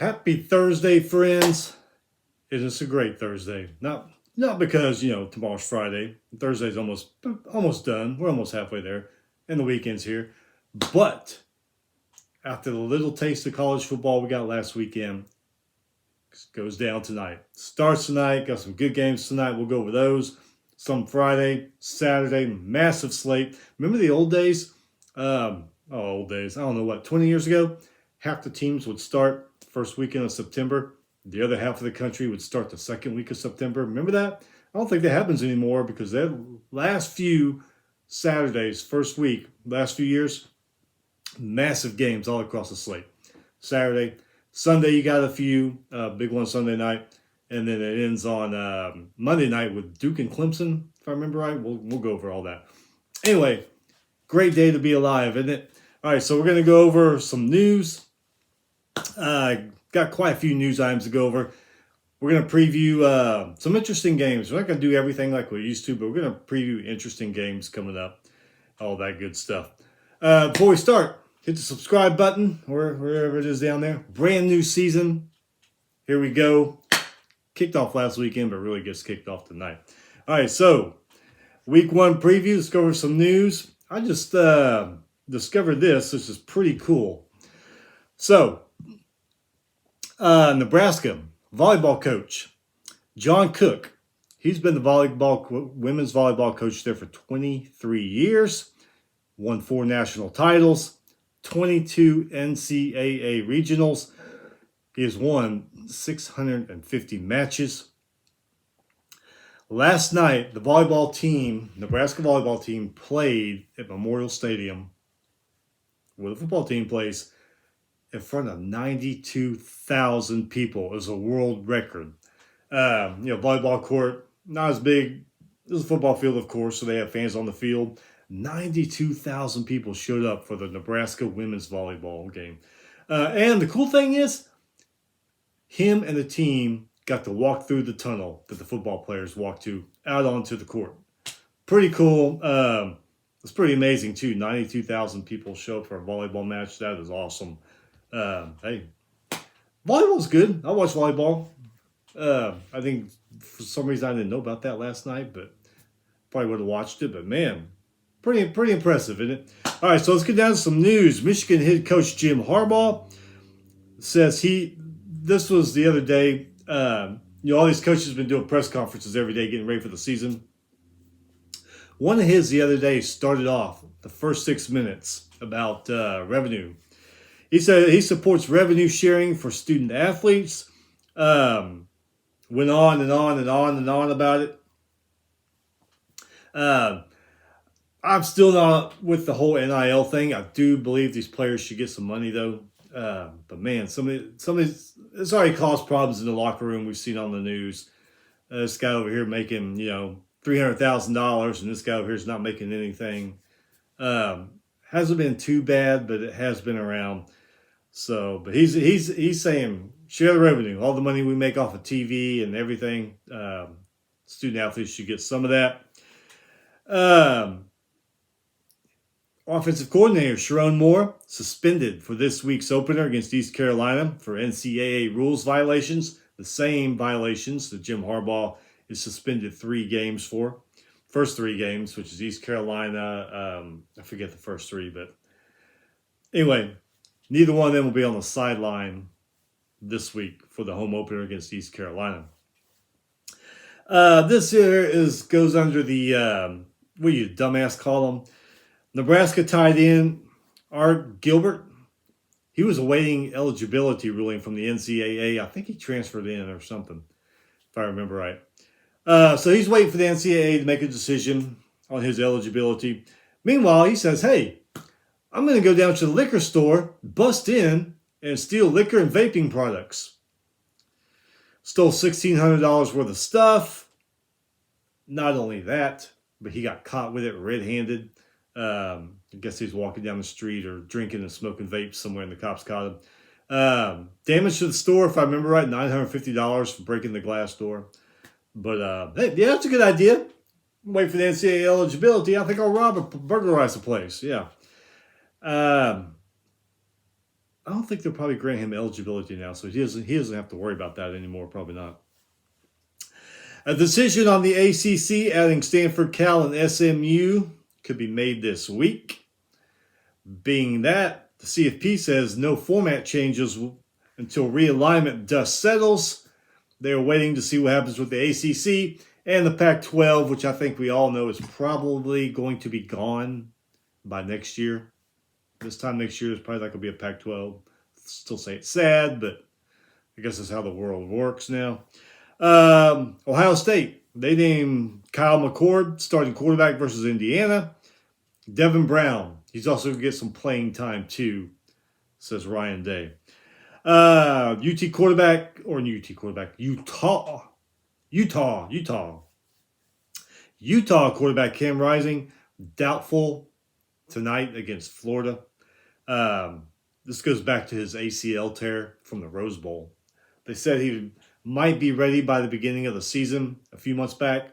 Happy Thursday, friends. It is a great Thursday. Not because, tomorrow's Friday. Thursday's almost done. We're almost halfway there. And the weekend's here. But after the little taste of college football we got last weekend, it goes down tonight. Starts tonight. Got some good games tonight. We'll go over those. Some Friday, Saturday, massive slate. Remember the old days? Old days. I don't know what, 20 years ago? Half the teams would start first weekend of September. The other half of the country would start the second week of September. Remember that? I don't think that happens anymore because that last few Saturdays, first week, last few years, massive games all across the slate. Saturday, Sunday, you got a few, big one Sunday night, and then it ends on Monday night with Duke and Clemson, if I remember right. We'll go over all that. Anyway, great day to be alive, isn't it? All right, so we're going to go over some news. Got quite a few news items to go over. We're going to preview some interesting games. We're not going to do everything like we used to, but we're going to preview interesting games coming up. All that good stuff. Before we start, hit the subscribe button wherever it is down there. Brand new season. Here we go. Kicked off last weekend, but really gets kicked off tonight. All right, so week one preview. Let's go over some news. I just discovered this. This is pretty cool. So, Nebraska volleyball coach John Cook. He's been the women's volleyball coach there for 23 years. Won 4 national titles, 22 NCAA regionals. He has won 650 matches. Last night, the Nebraska volleyball team, played at Memorial Stadium, where the football team plays, in front of 92,000 people. It was a world record. Volleyball court, not as big as a football field, of course, so they have fans on the field. 92,000 people showed up for the Nebraska women's volleyball game. And the cool thing is, him and the team got to walk through the tunnel that the football players walked to out onto the court. Pretty cool. It's pretty amazing, too. 92,000 people show up for a volleyball match. That is awesome. Hey, volleyball's good. I watch volleyball. I think for some reason I didn't know about that last night, but probably would have watched it. But man, pretty impressive, isn't it? All right, so let's get down to some news. Michigan head coach Jim Harbaugh says this was the other day. All these coaches have been doing press conferences every day, getting ready for the season. One of his the other day started off the first 6 minutes about revenue. He said he supports revenue sharing for student athletes. Went on and on and on and on about it. I'm still not with the whole NIL thing. I do believe these players should get some money, though. But man, some of these, it's already caused problems in the locker room. We've seen on the news. This guy over here making, $300,000, and this guy over here is not making anything. Hasn't been too bad, but it has been around. So, but he's saying share the revenue, all the money we make off of TV and everything. Student athletes should get some of that. Offensive coordinator Sharon Moore suspended for this week's opener against East Carolina for NCAA rules violations, the same violations that Jim Harbaugh is suspended 3 games for. First 3 games, which is East Carolina. I forget the first 3, but anyway, neither one of them will be on the sideline this week for the home opener against East Carolina. This here goes under the, what do you dumbass call them? Nebraska tight end Art Gilbert. He was awaiting eligibility ruling from the NCAA. I think he transferred in or something, if I remember right. So he's waiting for the NCAA to make a decision on his eligibility. Meanwhile, he says, hey, I'm going to go down to the liquor store, bust in, and steal liquor and vaping products. Stole $1,600 worth of stuff. Not only that, but he got caught with it red-handed. I guess he was walking down the street or drinking and smoking vapes somewhere, and the cops caught him. Damage to the store, if I remember right, $950 for breaking the glass door. But, hey, yeah, that's a good idea. Wait for the NCAA eligibility. I think I'll burglarize the place. Yeah. I I don't think they'll probably grant him eligibility now, so he doesn't have to worry about that anymore. Probably not. A decision on the ACC adding Stanford, Cal, and SMU could be made this week. Being that, the CFP says no format changes until realignment dust settles. They are waiting to see what happens with the ACC and the Pac-12, which I think we all know is probably going to be gone by next year. This time next year, there's probably not going to be a Pac-12. Still say it's sad, but I guess that's how the world works now. Ohio State, they named Kyle McCord starting quarterback versus Indiana. Devin Brown, he's also going to get some playing time too, says Ryan Day. Utah quarterback. Utah quarterback Cam Rising, doubtful tonight against Florida. This goes back to his ACL tear from the Rose Bowl. They said he might be ready by the beginning of the season a few months back.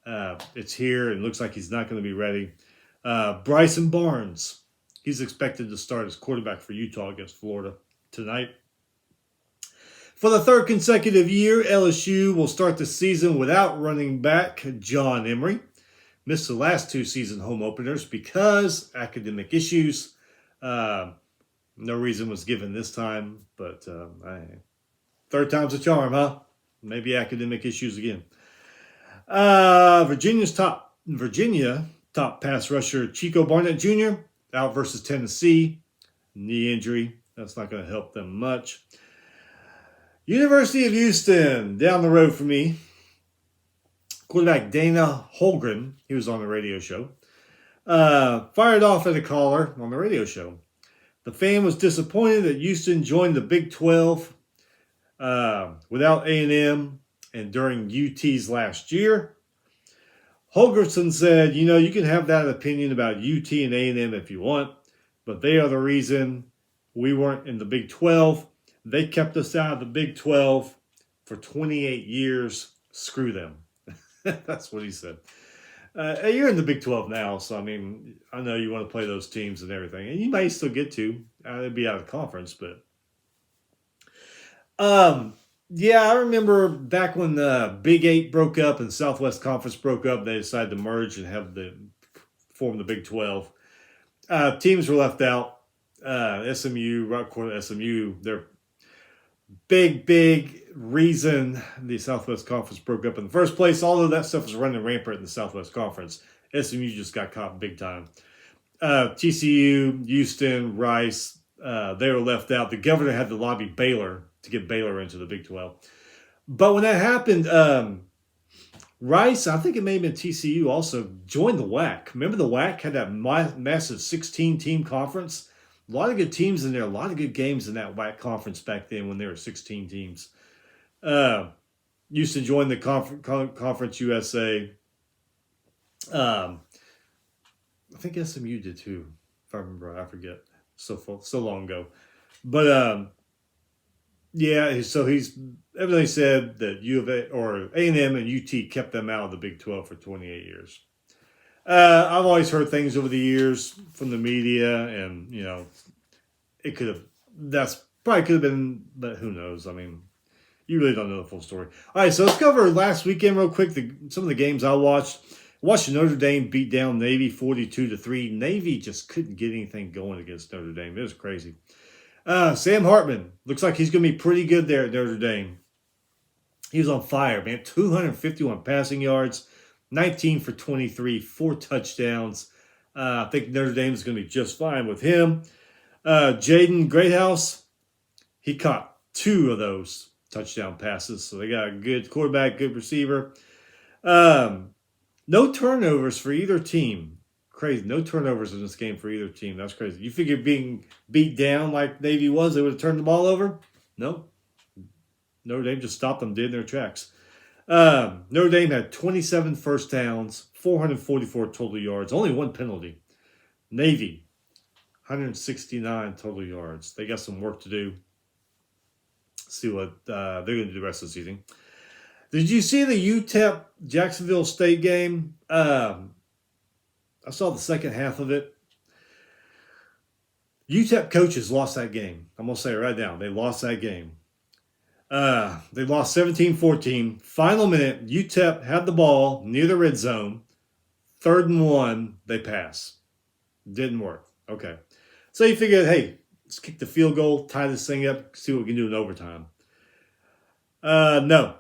It's here and looks like he's not going to be ready. Bryson Barnes, he's expected to start as quarterback for Utah against Florida tonight. For the third consecutive year, LSU will start the season without running back John Emery. Missed the last two season home openers because academic issues. No reason was given this time, but third time's a charm, huh? Maybe academic issues again. Virginia top pass rusher Chico Barnett Jr. out versus Tennessee. Knee injury. That's not going to help them much. University of Houston, down the road from me. Quarterback Dana Holmgren, he was on the radio show, fired off at a caller on the radio show. The fan was disappointed that Houston joined the Big 12 without A&M and during UT's last year. Holgerson said, you can have that opinion about UT and A&M if you want, but they are the reason we weren't in the Big 12. They kept us out of the Big 12 for 28 years. Screw them. That's what he said. You're in the Big 12 now, so, I know you want to play those teams and everything. And you may still get to. It'd be out of conference, but... I remember back when the Big 8 broke up and Southwest Conference broke up, they decided to merge and form the Big 12. Teams were left out. SMU, Rockport, SMU, they're big reason the Southwest Conference broke up in the first place. Although that stuff was running rampant in the Southwest Conference, SMU just got caught big time. TCU, Houston, Rice, they were left out. The governor had to lobby Baylor to get Baylor into the Big 12. But when that happened, Rice, I think it may have been TCU also, joined the WAC. Remember the WAC had that massive 16-team conference? A lot of good teams in there, a lot of good games in that WAC conference back then when there were 16 teams. Used to join the Conference USA. I think SMU did too, if I remember right. I forget. So long ago. But so he's evidently said that U of A or A&M and UT kept them out of the Big 12 for 28 years. I've always heard things over the years from the media, and that's probably could have been, but who knows? You really don't know the full story. All right, so let's cover last weekend real quick. Some of the games I watched. Watched Notre Dame beat down Navy 42-3. Navy just couldn't get anything going against Notre Dame. It was crazy. Sam Hartman looks like he's going to be pretty good there at Notre Dame. He was on fire, man. 251 passing yards. 19 for 23, 4 touchdowns. I think Notre Dame is going to be just fine with him. Jaden Greathouse, he caught 2 of those touchdown passes. So they got a good quarterback, good receiver. No turnovers for either team. Crazy. No turnovers in this game for either team. That's crazy. You figure being beat down like Navy was, they would have turned the ball over? No. Notre Dame just stopped them dead in their tracks. Notre Dame had 27 first downs, 444 total yards, only 1 penalty. Navy, 169 total yards. They got some work to do. See what they're going to do the rest of the season. Did you see the UTEP Jacksonville State game? I saw the second half of it. UTEP coaches lost that game. I'm going to say it right now. They lost that game. They lost 17-14. Final minute, UTEP had the ball near the red zone. 3rd and 1, they pass. Didn't work. Okay. So you figured, hey, let's kick the field goal, tie this thing up, see what we can do in overtime. No.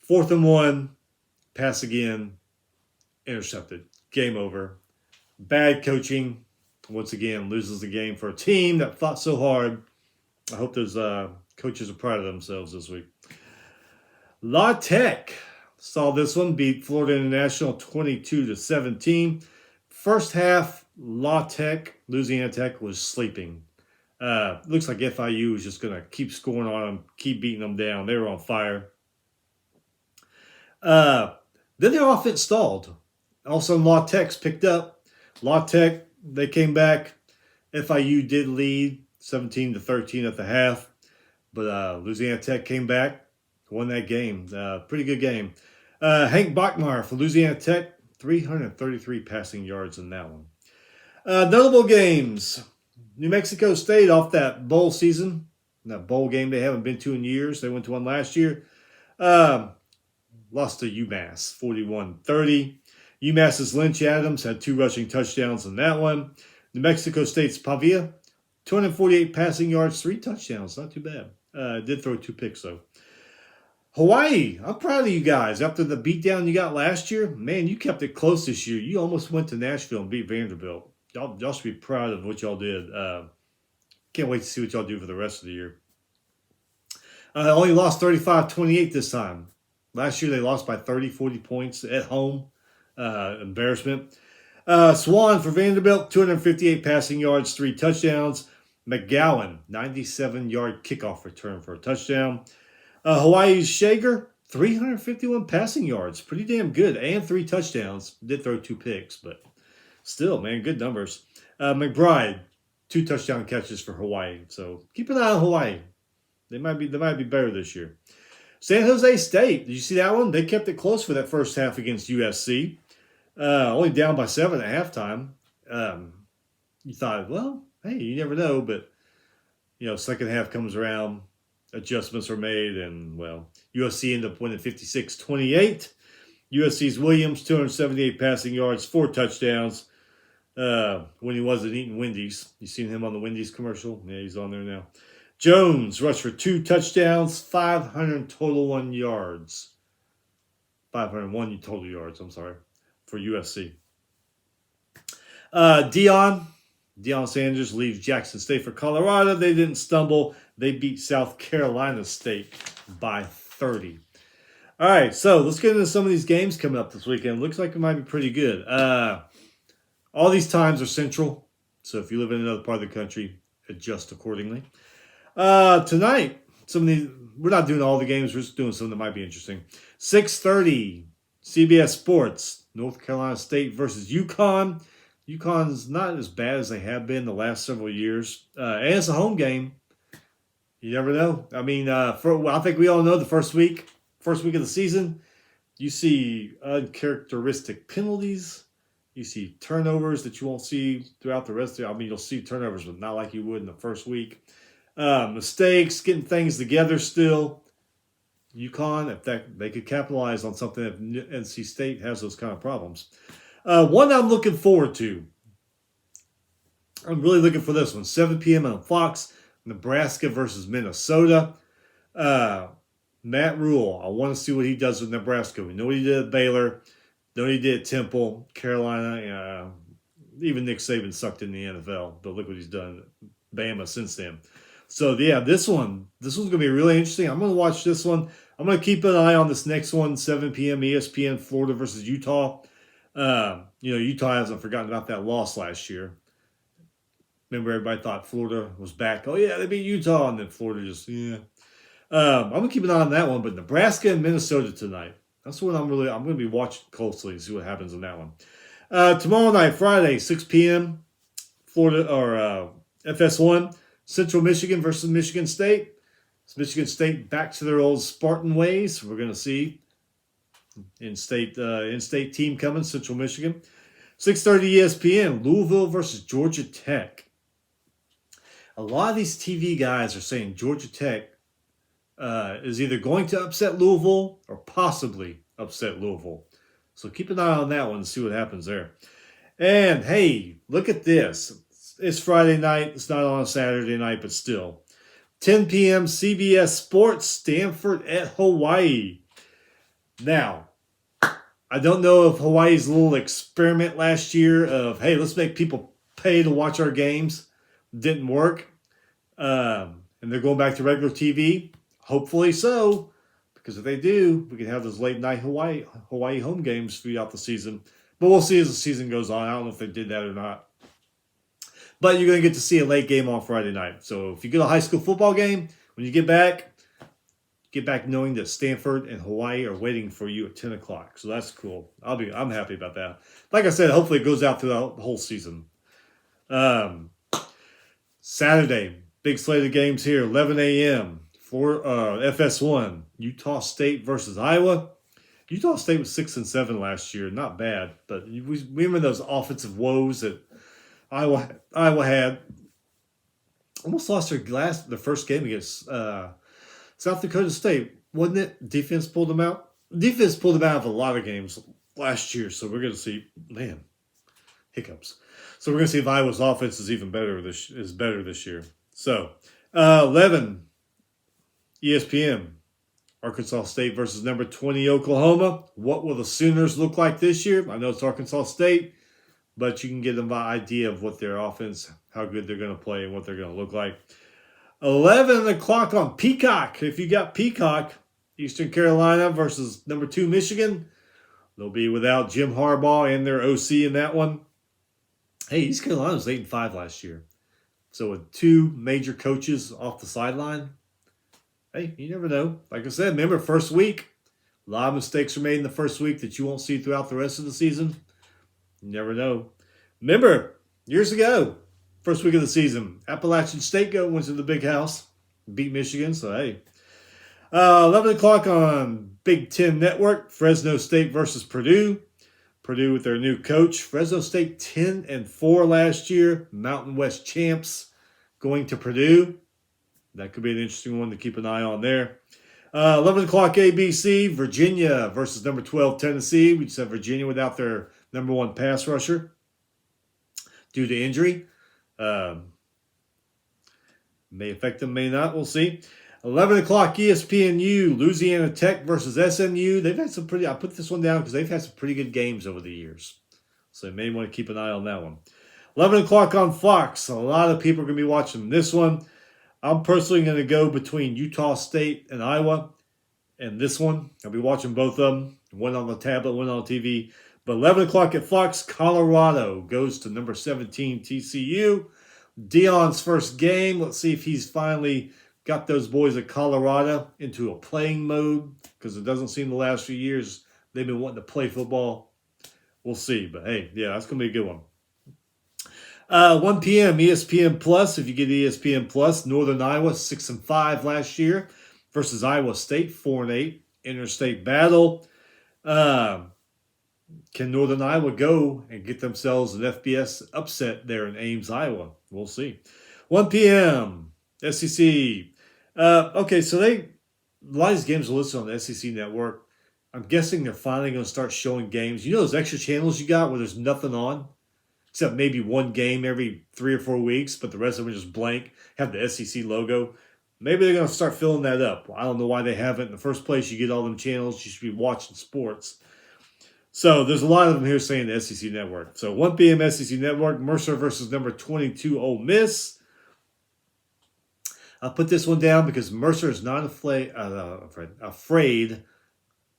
4th and 1, pass again, intercepted. Game over. Bad coaching. Once again, loses the game for a team that fought so hard. I hope those coaches are proud of themselves this week. La Tech saw this one beat Florida International 22-17. First half, La Tech, Louisiana Tech, was sleeping. Looks like FIU was just going to keep scoring on them, keep beating them down. They were on fire. Then their offense stalled. Also, La Tech's picked up. La Tech, they came back. FIU did lead 17-13 at the half. But Louisiana Tech came back, won that game. Pretty good game. Hank Bachmeier for Louisiana Tech, 333 passing yards in that one. Notable games. New Mexico State off that bowl season. That bowl game they haven't been to in years. They went to one last year. Lost to UMass, 41-30. UMass's Lynch Adams had 2 rushing touchdowns in that one. New Mexico State's Pavia, 248 passing yards, 3 touchdowns. Not too bad. Did throw 2 picks, though. Hawaii, I'm proud of you guys. After the beatdown you got last year, man, you kept it close this year. You almost went to Nashville and beat Vanderbilt. Y'all should be proud of what y'all did. Can't wait to see what y'all do for the rest of the year. Only lost 35-28 this time. Last year they lost by 30, 40 points at home. Embarrassment. Swan for Vanderbilt, 258 passing yards, 3 touchdowns. McGowan, 97-yard kickoff return for a touchdown. Hawaii's Shager, 351 passing yards. Pretty damn good. And 3 touchdowns. Did throw 2 picks, but still, man, good numbers. McBride, 2 touchdown catches for Hawaii. So keep an eye on Hawaii. They might be better this year. San Jose State, did you see that one? They kept it close for that first half against USC. Only down by 7 at halftime. You thought, well, hey, you never know. But, second half comes around, adjustments are made, and, well, USC ended up winning 56-28. USC's Williams, 278 passing yards, 4 touchdowns. When he wasn't eating Wendy's. You seen him on the Wendy's commercial? Yeah, he's on there now. Jones rushed for 2 touchdowns, 500 total 1 yards. 501 total yards, I'm sorry, for USC. Deion Sanders leaves Jackson State for Colorado. They didn't stumble. They beat South Carolina State by 30. All right, so let's get into some of these games coming up this weekend. Looks like it might be pretty good. All these times are central, so if you live in another part of the country, adjust accordingly. Tonight, we're not doing all the games. We're just doing some that might be interesting. 6:30, CBS Sports, North Carolina State versus UConn. UConn's not as bad as they have been the last several years. And it's a home game. You never know. I mean, I think we all know the first week of the season, you see uncharacteristic penalties. You see turnovers that you won't see throughout the rest of it. I mean, you'll see turnovers, but not like you would in the first week. Mistakes, getting things together still. UConn, if they could capitalize on something, if NC State has those kind of problems. One I'm looking forward to. I'm really looking for this one. 7 p.m. on Fox, Nebraska versus Minnesota. Matt Rule, I want to see what he does with Nebraska. We know what he did at Baylor. Know what he did at Temple, Carolina. Even Nick Saban sucked in the NFL, but look what he's done at Bama since then. So, yeah, this one's going to be really interesting. I'm going to watch this one. I'm going to keep an eye on this next one, 7 p.m. ESPN, Florida versus Utah. Utah hasn't forgotten about that loss last year. Remember, everybody thought Florida was back. Oh, yeah, they beat Utah, and then Florida just, yeah. I'm going to keep an eye on that one, but Nebraska and Minnesota tonight. That's what I'm going to be watching closely and see what happens in that one. Tomorrow night, Friday, 6 p.m., Florida, or FS1, Central Michigan versus Michigan State. It's Michigan State back to their old Spartan ways. We're going to see in-state team coming, Central Michigan. 6:30 ESPN, Louisville versus Georgia Tech. A lot of these TV guys are saying Georgia Tech is either going to upset Louisville or possibly upset Louisville. So keep an eye on that one and see what happens there. And hey, look at this. It's Friday night. It's not on a Saturday night, but still. 10 p.m. CBS Sports, Stanford at Hawaii. Now, I don't know if Hawaii's little experiment last year of, hey, let's make people pay to watch our games didn't work. And they're going back to regular TV. Hopefully so, because if they do, we can have those late night Hawaii home games throughout the season. But we'll see as the season goes on. I don't know if they did that or not. But you're going to get to see a late game on Friday night. So if you get a high school football game, when you get back knowing that Stanford and Hawaii are waiting for you at 10 o'clock. So that's cool. I'm happy about that. Like I said, hopefully it goes out throughout the whole season. Saturday, big slate of games here, 11 a.m. for FS1, Utah State versus Iowa. Utah State was 6-7 last year, not bad, but we remember those offensive woes that Iowa had. Almost lost their first game against South Dakota State, wasn't it? Defense pulled them out. Defense pulled them out of a lot of games last year, so we're going to see, hiccups. So we're going to see if Iowa's offense is even better this year. So 11 ESPN. Arkansas State versus number 20 Oklahoma. What will the Sooners look like this year? I know it's Arkansas State, but you can get an idea of what their offense, how good they're going to play, and what they're going to look like. 11 o'clock on Peacock. If you got Peacock, Eastern Carolina versus number 2 Michigan. They'll be without Jim Harbaugh and their OC in that one. Hey, East Carolina was 8-5 last year. So with 2 major coaches off the sideline, hey, you never know. Like I said, remember, first week, a lot of mistakes are made in the first week that you won't see throughout the rest of the season. You never know. Remember, years ago, first week of the season, Appalachian State went to the Big House, beat Michigan, so hey. 11 o'clock on Big Ten Network, Fresno State versus Purdue. Purdue with their new coach. Fresno State 10-4 last year, Mountain West champs going to Purdue. That could be an interesting one to keep an eye on there. 11 o'clock ABC, Virginia versus number 12 Tennessee. We just have Virginia without their number 1 pass rusher due to injury. May affect them, may not. We'll see. 11 o'clock ESPNU, Louisiana Tech versus SMU. They've had some I put this one down because they've had some pretty good games over the years. So you may want to keep an eye on that one. 11 o'clock on Fox. A lot of people are going to be watching this one. I'm personally going to go between Utah State and Iowa and this one. I'll be watching both of them. One on the tablet, one on TV. But 11 o'clock at Fox, Colorado goes to number 17 TCU. Deion's first game. Let's see if he's finally got those boys at Colorado into a playing mode, because it doesn't seem the last few years they've been wanting to play football. We'll see. But hey, yeah, that's going to be a good one. 1 p.m. ESPN Plus. If you get ESPN Plus, Northern Iowa 6-5 last year versus Iowa State 4-8. Interstate battle. Can Northern Iowa go and get themselves an FBS upset there in Ames, Iowa? We'll see. 1 p.m. SEC. Okay, so a lot of these games are listed on the SEC network. I'm guessing they're finally going to start showing games. You know those extra channels you got where there's nothing on? Except maybe one game every 3 or 4 weeks, but the rest of them are just blank, have the SEC logo. Maybe they're going to start filling that up. I don't know why they haven't. In the first place, you get all them channels. You should be watching sports. So there's a lot of them here saying the SEC Network. So 1 p.m. SEC Network, Mercer versus number 22 Ole Miss. I'll put this one down because Mercer is not afraid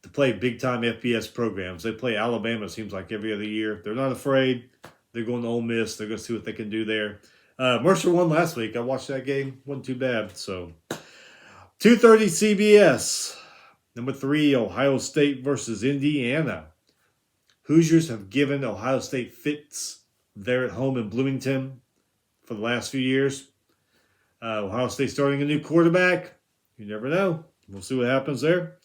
to play big-time FBS programs. They play Alabama, it seems like, every other year. They're not afraid. They're going to Ole Miss. They're going to see what they can do there. Mercer won last week. I watched that game. Wasn't too bad. So 2:30 CBS. Number 3, Ohio State versus Indiana. Hoosiers have given Ohio State fits there at home in Bloomington for the last few years. Ohio State starting a new quarterback. You never know. We'll see what happens there.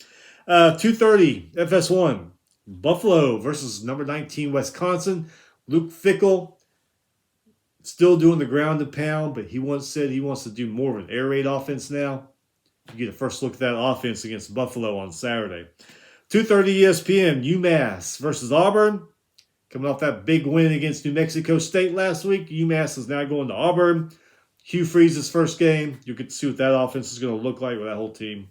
2:30 FS1. Buffalo versus number 19 Wisconsin. Luke Fickell still doing the ground and pound, but he once said he wants to do more of an air raid offense now. You get a first look at that offense against Buffalo on Saturday. 2:30 ESPN, UMass versus Auburn. Coming off that big win against New Mexico State last week, UMass is now going to Auburn. Hugh Freeze's first game. You get to see what that offense is going to look like with that whole team.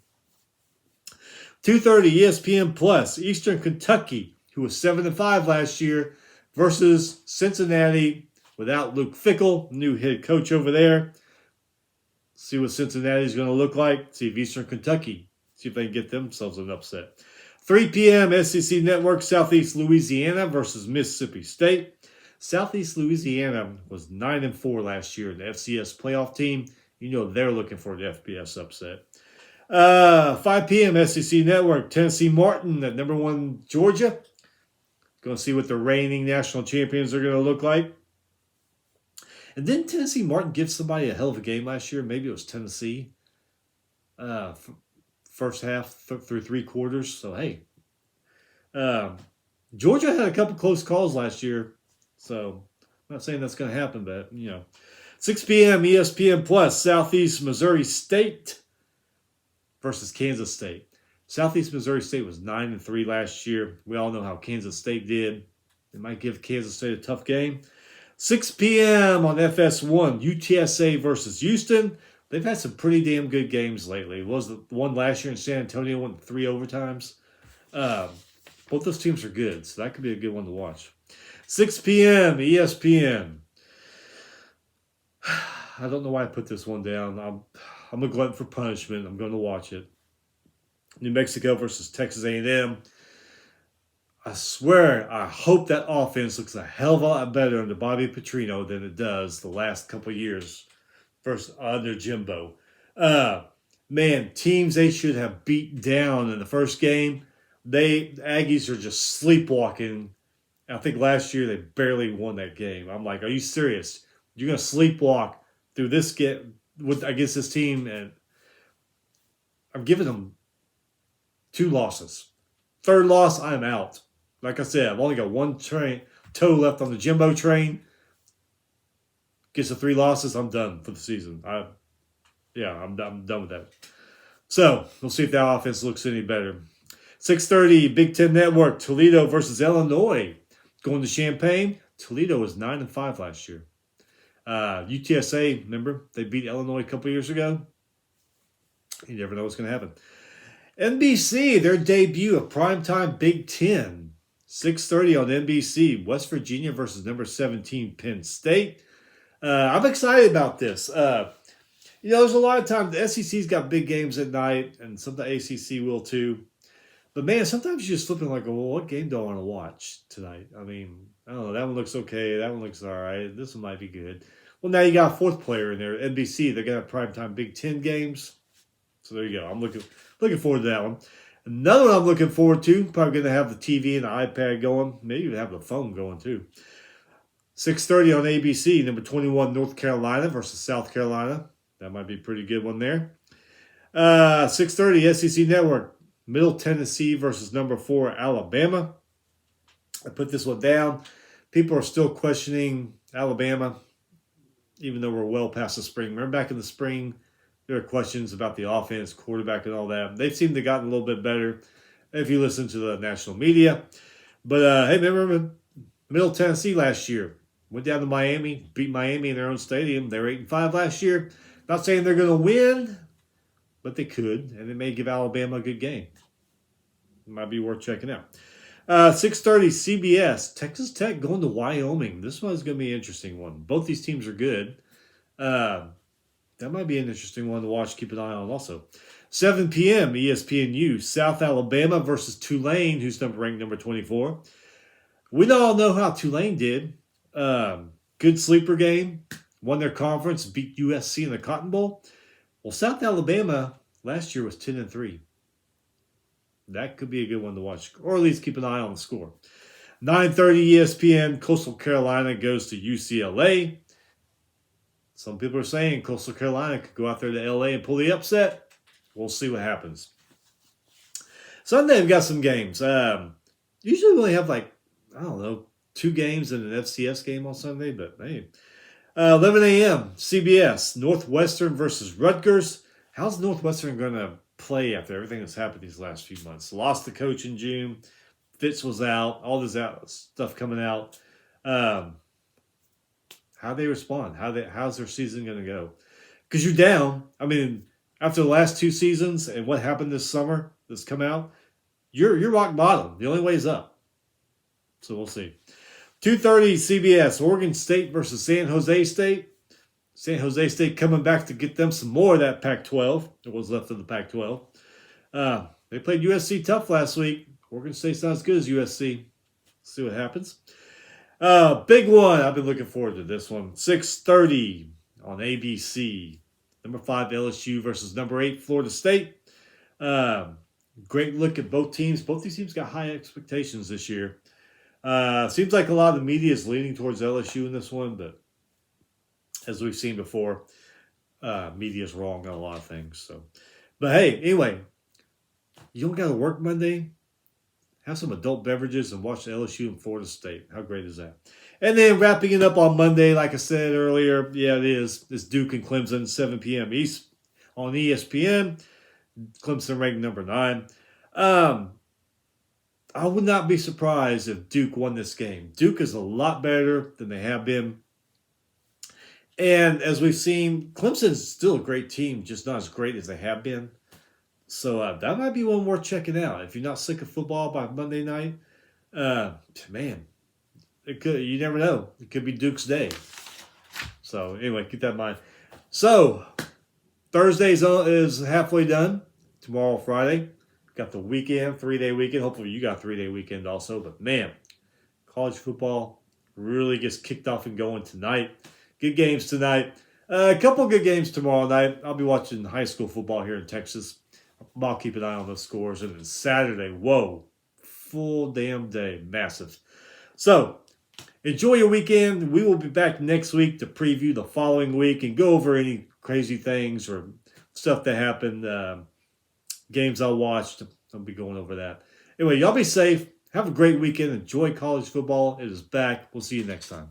2:30 ESPN Plus, Eastern Kentucky, who was 7-5 last year, versus Cincinnati without Luke Fickell, new head coach over there. See what Cincinnati's going to look like. See if Eastern Kentucky, see if they can get themselves an upset. 3 p.m. SEC Network, Southeast Louisiana versus Mississippi State. Southeast Louisiana was 9-4 last year in the FCS playoff team. You know they're looking for the FBS upset. 5 p.m. SEC Network, Tennessee Martin at number 1 Georgia. Going to see what the reigning national champions are going to look like. And then Tennessee Martin give somebody a hell of a game last year. Maybe it was Tennessee. First half through 3 quarters. So, hey. Georgia had a couple close calls last year. So, I'm not saying that's going to happen, but, 6 p.m. ESPN Plus, Southeast Missouri State versus Kansas State. Southeast Missouri State was 9-3 last year. We all know how Kansas State did. They might give Kansas State a tough game. 6 p.m. on FS1, UTSA versus Houston. They've had some pretty damn good games lately. It was the one last year in San Antonio, won 3 overtimes. Both those teams are good, so that could be a good one to watch. 6 p.m. ESPN. I don't know why I put this one down. I'm a glutton for punishment. I'm going to watch it. New Mexico versus Texas A&M. I swear, I hope that offense looks a hell of a lot better under Bobby Petrino than it does the last couple of years versus under Jimbo. Man, teams they should have beat down in the first game, the Aggies are just sleepwalking. I think last year they barely won that game. I'm like, are you serious? You're going to sleepwalk through this against this team? And I'm giving them 2 losses. Third loss, I'm out. Like I said, I've only got one toe left on the Jimbo train. Gets the 3 losses, I'm done for the season. I'm done with that. So, we'll see if that offense looks any better. 6:30, Big Ten Network, Toledo versus Illinois. Going to Champaign, Toledo was 9-5 last year. UTSA, remember, they beat Illinois a couple years ago. You never know what's going to happen. NBC, their debut of primetime Big Ten. 6:30 on NBC, West Virginia versus number 17 Penn State. I'm excited about this. There's a lot of times the SEC's got big games at night, and some of the ACC will too. But man, sometimes you're just flipping like, well, what game do I want to watch tonight? I mean, I don't know. That one looks okay. That one looks all right. This one might be good. Well, now you got a 4th player in there, NBC. They're going to have primetime Big Ten games. So there you go. I'm looking forward to that one. Another one I'm looking forward to, probably going to have the TV and the iPad going. Maybe even have the phone going too. 6:30 on ABC, number 21 North Carolina versus South Carolina. That might be a pretty good one there. 6:30 SEC Network, Middle Tennessee versus number 4 Alabama. I put this one down. People are still questioning Alabama, even though we're well past the spring. Remember back in the spring, there were questions about the offense, quarterback, and all that. They seem to have gotten a little bit better if you listen to the national media. But, hey, remember Middle Tennessee last year? Went down to Miami, beat Miami in their own stadium. They were 8-5 last year. Not saying they're going to win, but they could, and it may give Alabama a good game. It might be worth checking out. 6:30 CBS, Texas Tech going to Wyoming. This one's going to be an interesting one. Both these teams are good. That might be an interesting one to watch. Keep an eye on also. 7 p.m. ESPNU, South Alabama versus Tulane, who's ranked number 24. We all know how Tulane did. Good sleeper game. Won their conference, beat USC in the Cotton Bowl. Well, South Alabama last year was 10-3. That could be a good one to watch, or at least keep an eye on the score. 9:30 ESPN, Coastal Carolina goes to UCLA. Some people are saying Coastal Carolina could go out there to LA and pull the upset. We'll see what happens. Sunday, we've got some games. Usually we only have 3 2 games and an FCS game on Sunday, but hey. 11 a.m. CBS, Northwestern versus Rutgers. How's Northwestern going to play after everything that's happened these last few months? Lost the coach in June. Fitz was out. All this stuff coming out. How they respond? How's their season going to go? Because you're down. I mean, after the last 2 seasons and what happened this summer that's come out, you're rock bottom. The only way is up. So we'll see. 2:30 CBS, Oregon State versus San Jose State. San Jose State coming back to get them some more of that Pac-12. It was left of the Pac-12. They played USC tough last week. Oregon State's not as good as USC. See what happens. Big one. I've been looking forward to this one. 6:30 on ABC. Number 5 LSU versus number 8 Florida State. Great look at both teams. Both these teams got high expectations this year. Seems like a lot of the media is leaning towards LSU in this one, but as we've seen before, media is wrong on a lot of things. So, but hey, anyway, you don't got to work Monday. Have some adult beverages and watch LSU and Florida State. How great is that? And then wrapping it up on Monday, like I said earlier, yeah, it is. It's Duke and Clemson, 7 p.m. East on ESPN. Clemson ranked number 9. I would not be surprised if Duke won this game. Duke is a lot better than they have been. And as we've seen, Clemson is still a great team, just not as great as they have been. So that might be one worth checking out. If you're not sick of football by Monday night, man, you never know. It could be Duke's day. So anyway, keep that in mind. So Thursday is halfway done. Tomorrow, Friday. Got the weekend, 3-day weekend. Hopefully you got a 3-day weekend also. But man, college football really gets kicked off and going tonight. Good games tonight. A couple good games tomorrow night. I'll be watching high school football here in Texas. I'll keep an eye on those scores. And then Saturday, whoa, full damn day, massive. So enjoy your weekend. We will be back next week to preview the following week and go over any crazy things or stuff that happened. Games I watched. I'll be going over that. Anyway, y'all be safe. Have a great weekend. Enjoy college football. It is back. We'll see you next time.